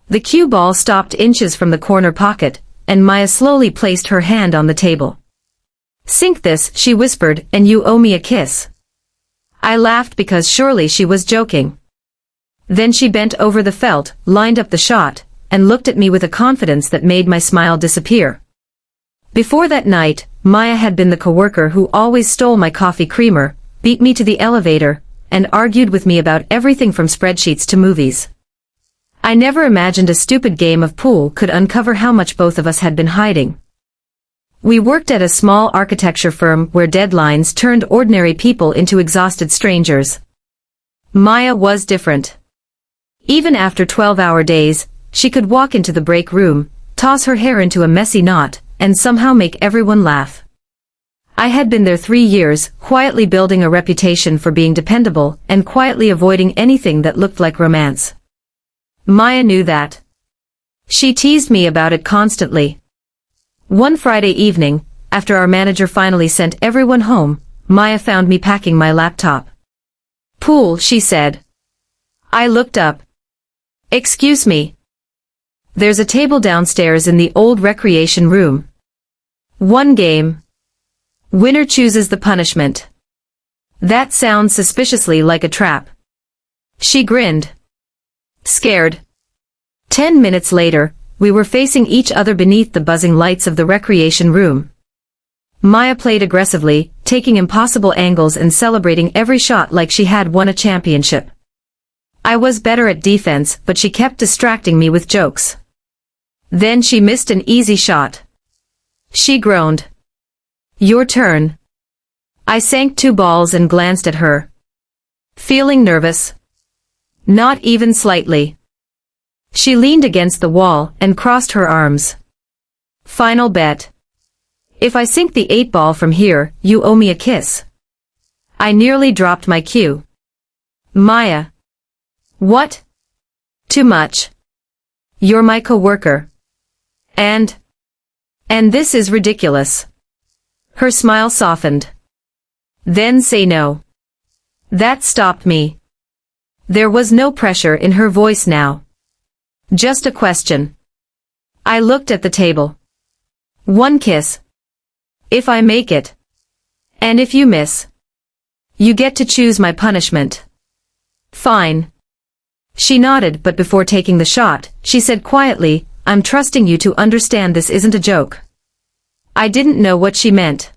The cue ball stopped inches from the corner pocket, and Maya slowly placed her hand on the table. "Sink this," she whispered, "and you owe me a kiss." I laughed because surely she was joking. Then she bent over the felt, lined up the shot, and looked at me with a confidence that made my smile disappear. Before that night, Maya had been the coworker who always stole my coffee creamer, beat me to the elevator, and argued with me about everything from spreadsheets to movies. I never imagined a stupid game of pool could uncover how much both of us had been hiding. We worked at a small architecture firm where deadlines turned ordinary people into exhausted strangers. Maya was different. Even after 12-hour days, she could walk into the break room, toss her hair into a messy knot, and somehow make everyone laugh. I had been there 3 years, quietly building a reputation for being dependable and quietly avoiding anything that looked like romance. Maya knew that. She teased me about it constantly. One Friday evening, after our manager finally sent everyone home, Maya found me packing my laptop. "Pool," she said. I looked up. "Excuse me. There's a table downstairs in the old recreation room. One game. Winner chooses the punishment." That sounds suspiciously like a trap. She grinned. Scared. 10 minutes later, we were facing each other beneath the buzzing lights of the recreation room. Maya played aggressively, taking impossible angles and celebrating every shot like she had won a championship. I was better at defense, but she kept distracting me with jokes. Then she missed an easy shot. She groaned. "Your turn." I sank 2 balls and glanced at her. Feeling nervous? Not even slightly. She leaned against the wall and crossed her arms. "Final bet. If I sink the 8 ball from here, you owe me a kiss." I nearly dropped my cue. "Maya." "What?" "Too much. You're my coworker. And this is ridiculous." Her smile softened. "Then say no." That stopped me. There was no pressure in her voice now. Just a question. I looked at the table. "1 kiss. If I make it. And if you miss. You get to choose my punishment." "Fine." She nodded, but before taking the shot, she said quietly, "I'm trusting you to understand this isn't a joke." I didn't know what she meant.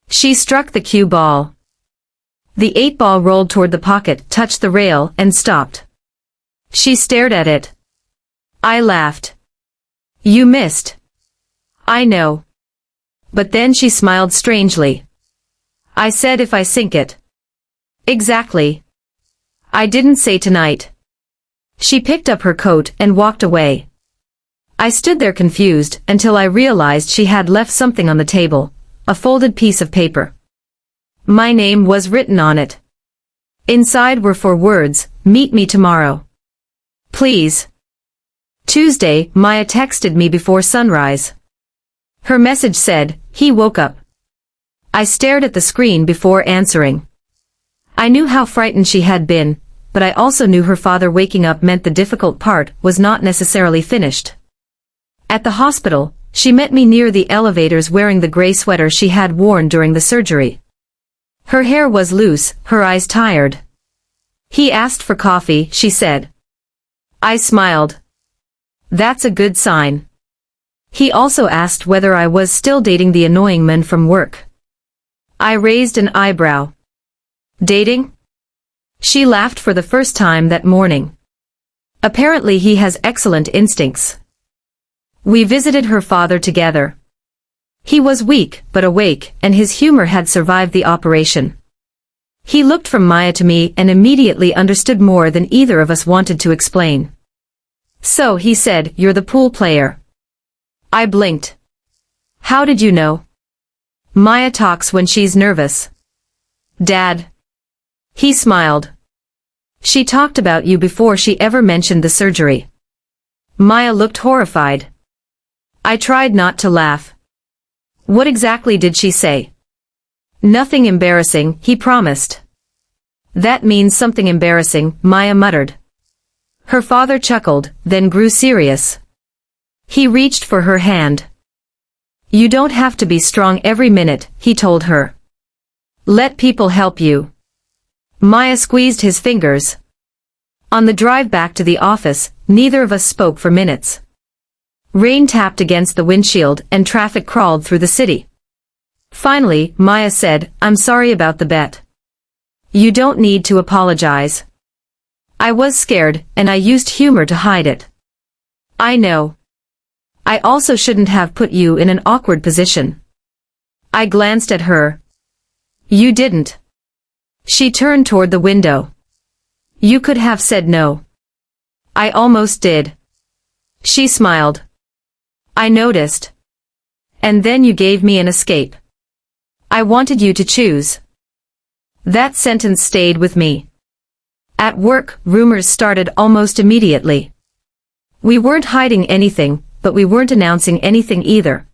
She struck the cue ball. The 8 ball rolled toward the pocket, touched the rail, and stopped. She stared at it. I laughed. "You missed." "I know." But then she smiled strangely. "I said if I sink it." "Exactly. I didn't say tonight." She picked up her coat and walked away. I stood there confused until I realized she had left something on the table, a folded piece of paper. My name was written on it. Inside were 4 words, "Meet me tomorrow." Please. Tuesday, Maya texted me before sunrise. Her message said, "He woke up." I stared at the screen before answering. I knew how frightened she had been, but I also knew her father waking up meant the difficult part was not necessarily finished. At the hospital, she met me near the elevators wearing the gray sweater she had worn during the surgery. Her hair was loose, her eyes tired. "He asked for coffee," she said. I smiled. That's a good sign. He also asked whether I was still dating the annoying man from work. I raised an eyebrow. Dating? She laughed for the first time that morning. Apparently he has excellent instincts. We visited her father together. He was weak but awake, and his humor had survived the operation. He looked from Maya to me and immediately understood more than either of us wanted to explain. "So," he said, "you're the pool player." I blinked. "How did you know?" "Maya talks when she's nervous." "Dad." He smiled. "She talked about you before she ever mentioned the surgery." Maya looked horrified. I tried not to laugh. "What exactly did she say?" "Nothing embarrassing," he promised. "That means something embarrassing," Maya muttered. Her father chuckled, then grew serious. He reached for her hand. You don't have to be strong every minute, he told her. Let people help you. Maya squeezed his fingers. On the drive back to the office, neither of us spoke for minutes. Rain tapped against the windshield and traffic crawled through the city. Finally, Maya said, I'm sorry about the bet. You don't need to apologize. I was scared, and I used humor to hide it. I know. I also shouldn't have put you in an awkward position. I glanced at her. You didn't. She turned toward the window. You could have said no. I almost did. She smiled. I noticed. And then you gave me an escape. I wanted you to choose. That sentence stayed with me. At work, rumors started almost immediately. We weren't hiding anything, but we weren't announcing anything either.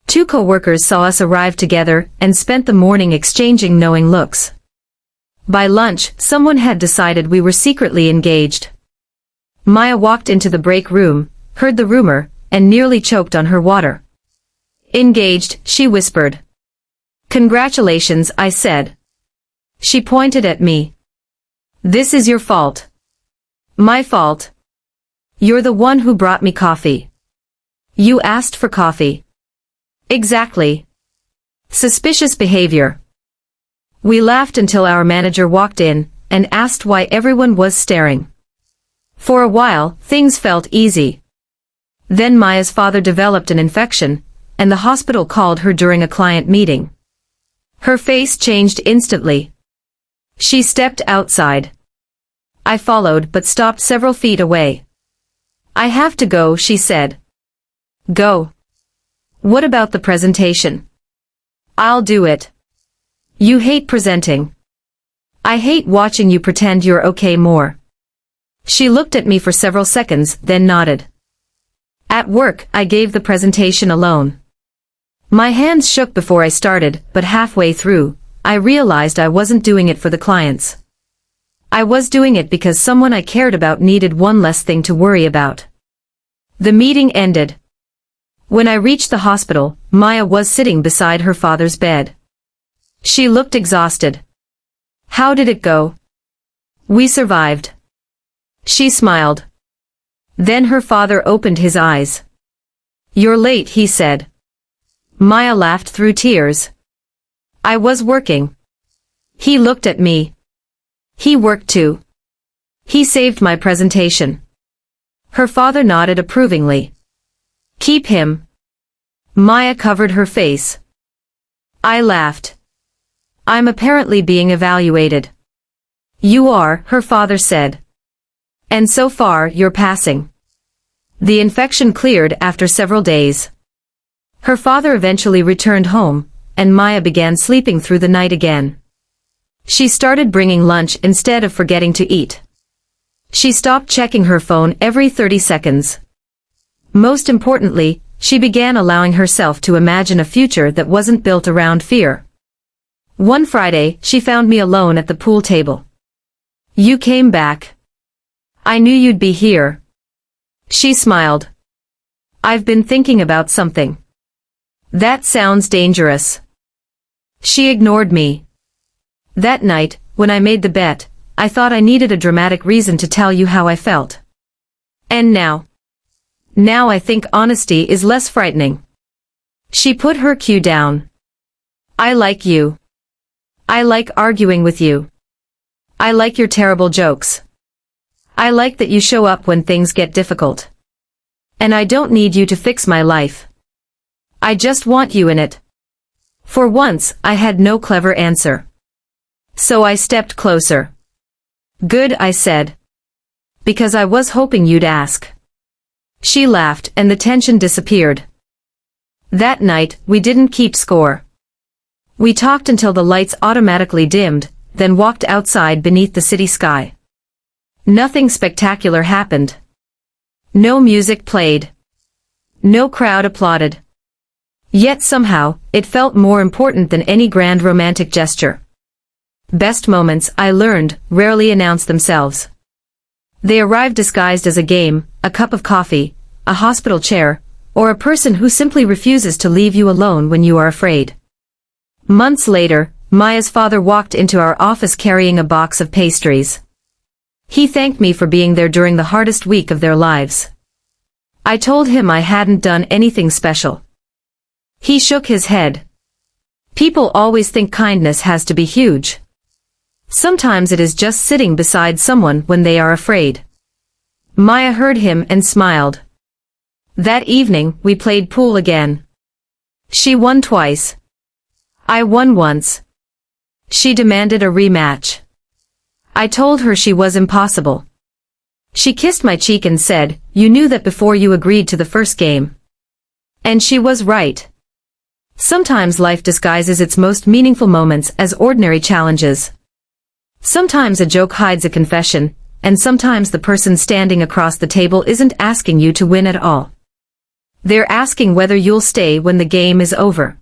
2 coworkers saw us arrive together and spent the morning exchanging knowing looks. By lunch, someone had decided we were secretly engaged. Maya walked into the break room, heard the rumor, and nearly choked on her water. Engaged, she whispered. Congratulations, I said. She pointed at me. This is your fault. My fault. You're the one who brought me coffee. You asked for coffee. Exactly. Suspicious behavior. We laughed until our manager walked in and asked why everyone was staring. For a while, things felt easy. Then Maya's father developed an infection, and the hospital called her during a client meeting. Her face changed instantly. She stepped outside. I followed but stopped several feet away. I have to go, she said. Go. What about the presentation? I'll do it. You hate presenting. I hate watching you pretend you're okay more. She looked at me for several seconds, then nodded. At work, I gave the presentation alone. My hands shook before I started, but halfway through, I realized I wasn't doing it for the clients. I was doing it because someone I cared about needed one less thing to worry about. The meeting ended. When I reached the hospital, Maya was sitting beside her father's bed. She looked exhausted. How did it go? We survived. She smiled. Then her father opened his eyes. You're late, he said. Maya laughed through tears. I was working. He looked at me. He worked too. He saved my presentation. Her father nodded approvingly. Keep him. Maya covered her face. I laughed. I'm apparently being evaluated. You are, her father said. And so far, you're passing. The infection cleared after several days. Her father eventually returned home, and Maya began sleeping through the night again. She started bringing lunch instead of forgetting to eat. She stopped checking her phone every 30 seconds. Most importantly, she began allowing herself to imagine a future that wasn't built around fear. One Friday, she found me alone at the pool table. You came back. I knew you'd be here. She smiled. I've been thinking about something. That sounds dangerous. She ignored me. That night, when I made the bet, I thought I needed a dramatic reason to tell you how I felt. And now? Now I think honesty is less frightening. She put her cue down. I like you. I like arguing with you. I like your terrible jokes. I like that you show up when things get difficult. And I don't need you to fix my life. I just want you in it. For once, I had no clever answer. So I stepped closer. Good, I said. Because I was hoping you'd ask. She laughed and the tension disappeared. That night, we didn't keep score. We talked until the lights automatically dimmed, then walked outside beneath the city sky. Nothing spectacular happened. No music played. No crowd applauded. Yet somehow, it felt more important than any grand romantic gesture. Best moments, I learned, rarely announce themselves. They arrive disguised as a game, a cup of coffee, a hospital chair, or a person who simply refuses to leave you alone when you are afraid. Months later, Maya's father walked into our office carrying a box of pastries. He thanked me for being there during the hardest week of their lives. I told him I hadn't done anything special. He shook his head. People always think kindness has to be huge. Sometimes it is just sitting beside someone when they are afraid. Maya heard him and smiled. That evening, we played pool again. She won twice. I won once. She demanded a rematch. I told her she was impossible. She kissed my cheek and said, "You knew that before you agreed to the first game." And she was right. Sometimes life disguises its most meaningful moments as ordinary challenges. Sometimes a joke hides a confession, and sometimes the person standing across the table isn't asking you to win at all. They're asking whether you'll stay when the game is over.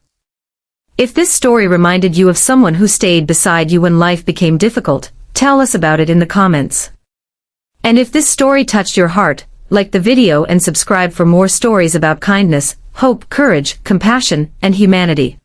If this story reminded you of someone who stayed beside you when life became difficult, tell us about it in the comments. And if this story touched your heart, like the video and subscribe for more stories about kindness, hope, courage, compassion, and humanity.